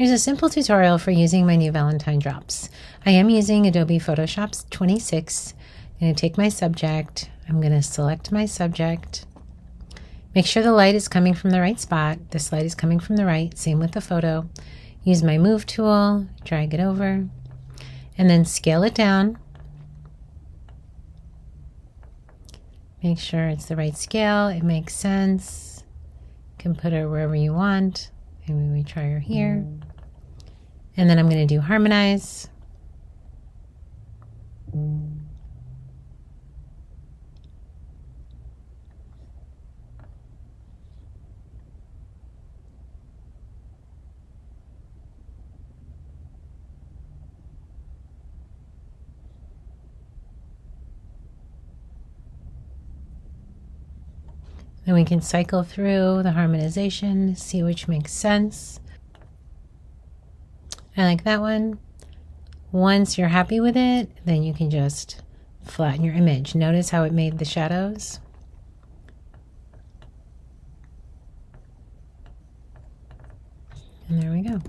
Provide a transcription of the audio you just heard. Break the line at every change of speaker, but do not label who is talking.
Here's a simple tutorial for using my new Valentine drops. I am using Adobe Photoshop 26. I'm going to take my subject. I'm going to select my subject. Make sure the light is coming from the right spot. This light is coming from the right. Same with the photo. Use my move tool, drag it over, and then scale it down. Make sure it's the right scale. It makes sense. You can put her wherever you want. Maybe we try her here. And then I'm going to do harmonize. Then we can cycle through the harmonization, see which makes sense. I like that one. Once you're happy with it, then you can just flatten your image. Notice how it made the shadows. And there we go.